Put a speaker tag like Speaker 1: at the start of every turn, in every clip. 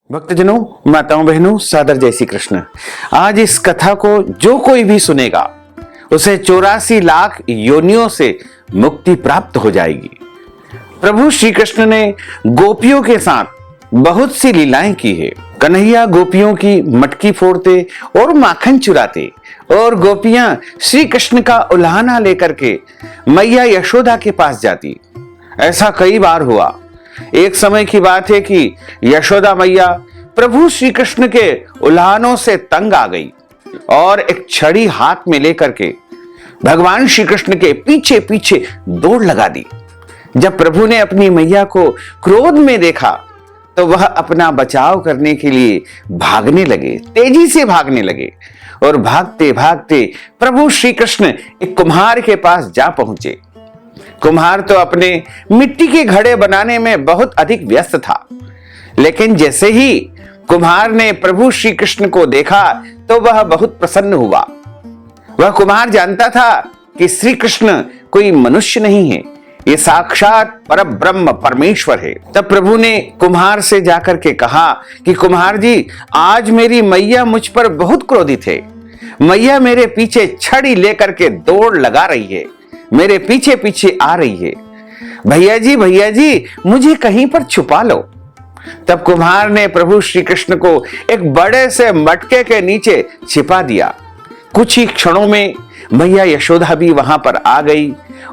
Speaker 1: भक्तजनों, माताओं, बहनों, सादर जय श्री कृष्ण। आज इस कथा को जो कोई भी सुनेगा उसे 84 लाख योनियों से मुक्ति प्राप्त हो जाएगी। प्रभु श्री कृष्ण ने गोपियों के साथ बहुत सी लीलाएं की है। कन्हैया गोपियों की मटकी फोड़ते और माखन चुराते और गोपियां श्री कृष्ण का उल्हाना लेकर के मैया यशोदा के पास जाती। ऐसा कई बार हुआ। एक समय की बात है कि यशोदा मैया प्रभु श्री कृष्ण के उल्हानों से तंग आ गई और एक छड़ी हाथ में लेकर के भगवान श्री कृष्ण के पीछे पीछे दौड़ लगा दी। जब प्रभु ने अपनी मैया को क्रोध में देखा तो वह अपना बचाव करने के लिए भागने लगे, तेजी से भागने लगे और भागते भागते प्रभु श्री कृष्ण एक कुम्हार के पास जा पहुंचे। कुम्हार तो अपने मिट्टी के घड़े बनाने में बहुत अधिक व्यस्त था, लेकिन जैसे ही कुम्हार ने प्रभु श्री कृष्ण को देखा तो वह बहुत प्रसन्न हुआ। वह कुम्हार जानता था कि श्री कृष्ण कोई मनुष्य नहीं है, ये साक्षात परब्रह्म परमेश्वर है। तब प्रभु ने कुम्हार से जाकर के कहा कि कुम्हार जी, आज मेरी मैया मुझ पर बहुत क्रोधित है। मैया मेरे पीछे छड़ी लेकर के दौड़ लगा रही है, मेरे पीछे पीछे आ रही है। भैया जी, मुझे कहीं पर छुपा लो। तब कुम्हार ने प्रभु श्री कृष्ण को एक बड़े से मटके के नीचे छिपा दिया। कुछ ही क्षणों में मैया यशोदा भी वहां पर आ गई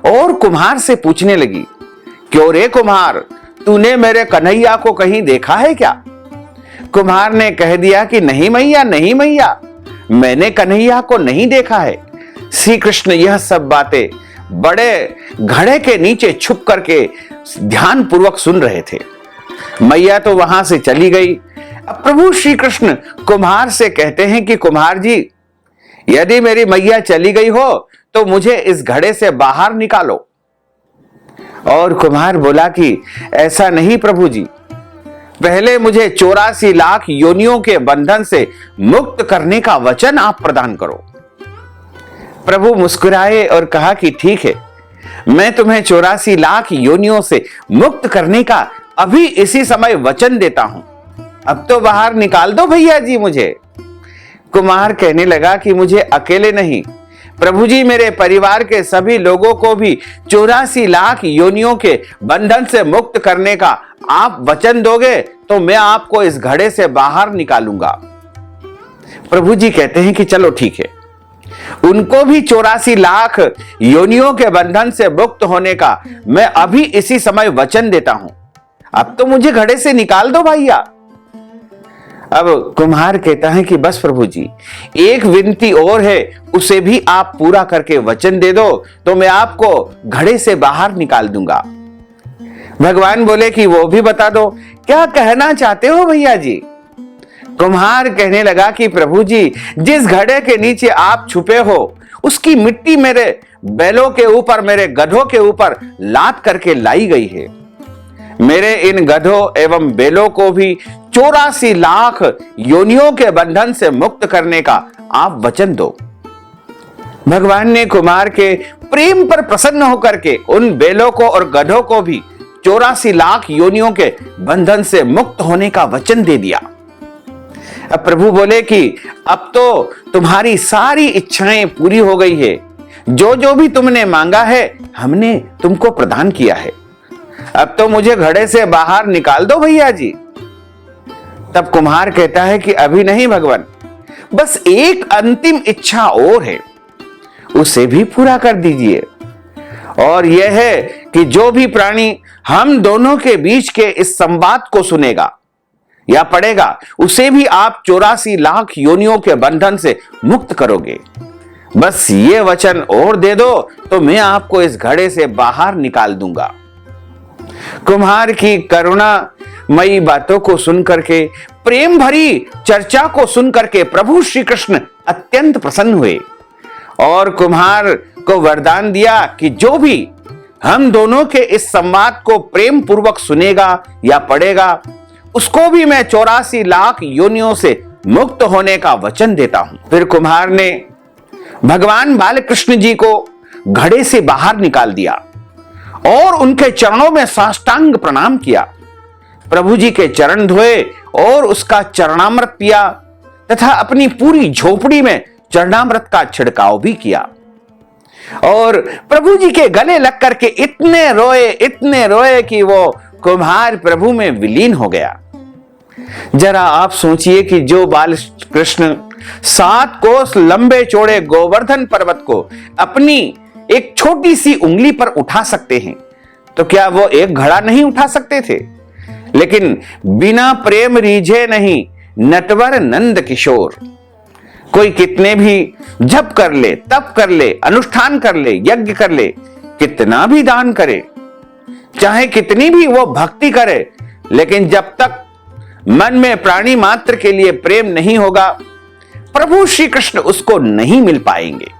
Speaker 1: और कुम्हार से पूछने लगी, क्यों रे कुम्हार, तूने मेरे कन्हैया को कहीं देखा है क्या? कुम्हार ने कह दिया कि नहीं मैया, मैंने कन्हैया को नहीं देखा है। श्री कृष्ण यह सब बातें बड़े घड़े के नीचे छुप करके ध्यान पूर्वक सुन रहे थे। मैया तो वहां से चली गई। अब प्रभु श्री कृष्ण कुम्हार से कहते हैं कि कुम्हार जी, यदि मेरी मैया चली गई हो तो मुझे इस घड़े से बाहर निकालो। और कुम्हार बोला कि ऐसा नहीं प्रभु जी, पहले मुझे 84 लाख योनियों के बंधन से मुक्त करने का वचन आप प्रदान करो। प्रभु मुस्कुराए और कहा कि ठीक है, मैं तुम्हें 84 लाख योनियों से मुक्त करने का अभी इसी समय वचन देता हूं। अब तो बाहर निकाल दो भैया जी मुझे। कुम्हार कहने लगा कि मुझे अकेले नहीं, प्रभु जी, मेरे परिवार के सभी लोगों को भी 84 लाख योनियों के बंधन से मुक्त करने का आप वचन दोगे तो मैं आपको इस घड़े से बाहर निकालूंगा। प्रभु जी कहते हैं कि चलो ठीक है। उनको भी 84 लाख योनियों के बंधन से मुक्त होने का मैं अभी इसी समय वचन देता हूं। अब तो मुझे घड़े से निकाल दो भैया। अब कुम्हार कहता है कि बस प्रभु जी, एक विनती और है, उसे भी आप पूरा करके वचन दे दो तो मैं आपको घड़े से बाहर निकाल दूंगा। भगवान बोले कि वो भी बता दो, क्या कहना चाहते हो भैया जी? कुम्हार कहने लगा कि प्रभु जी, जिस घड़े के नीचे आप छुपे हो उसकी मिट्टी मेरे बैलों के ऊपर, मेरे गधों के ऊपर लाद करके लाई गई है। मेरे इन गधों एवं बैलों को भी 84 लाख योनियों के बंधन से मुक्त करने का आप वचन दो। भगवान ने कुमार के प्रेम पर प्रसन्न होकर के उन बैलों को और गधों को भी 84 लाख योनियों के बंधन से मुक्त होने का वचन दे दिया। अब प्रभु बोले कि अब तो तुम्हारी सारी इच्छाएं पूरी हो गई है, जो भी तुमने मांगा है हमने तुमको प्रदान किया है। अब तो मुझे घड़े से बाहर निकाल दो भैया जी। तब कुम्हार कहता है कि अभी नहीं भगवान, बस एक अंतिम इच्छा और है, उसे भी पूरा कर दीजिए। और यह है कि जो भी प्राणी हम दोनों के बीच के इस संवाद को सुनेगा या पढ़ेगा, उसे भी आप 84 लाख योनियों के बंधन से मुक्त करोगे। बस ये वचन और दे दो तो मैं आपको इस घड़े से बाहर निकाल दूंगा। कुम्हार की करुणामयी बातों को सुनकर के, प्रेम भरी चर्चा को सुनकर के प्रभु श्री कृष्ण अत्यंत प्रसन्न हुए और कुम्हार को वरदान दिया कि जो भी हम दोनों के इस संवाद को प्रेम पूर्वक सुनेगा या पढ़ेगा, उसको भी मैं 84 लाख योनियों से मुक्त होने का वचन देता हूं। फिर कुम्हार ने भगवान बालकृष्ण जी को घड़े से बाहर निकाल दिया और उनके चरणों में साष्टांग प्रणाम किया। प्रभु जी के चरण धोए और उसका चरणामृत पिया तथा अपनी पूरी झोपड़ी में चरणामृत का छिड़काव भी किया और प्रभु जी के गले लग करके इतने रोए कि वो कुम्हार प्रभु में विलीन हो गया। जरा आप सोचिए कि जो बाल कृष्ण 7 कोस लंबे चौड़े गोवर्धन पर्वत को अपनी एक छोटी सी उंगली पर उठा सकते हैं, तो क्या वो एक घड़ा नहीं उठा सकते थे? लेकिन बिना प्रेम रीझे नहीं नटवर नंद किशोर। कोई कितने भी जप कर ले, तप कर ले, अनुष्ठान कर ले, यज्ञ कर ले, कितना भी दान करे, चाहे कितनी भी वो भक्ति करे, लेकिन जब तक मन में प्राणी मात्र के लिए प्रेम नहीं होगा, प्रभु श्री कृष्ण उसको नहीं मिल पाएंगे।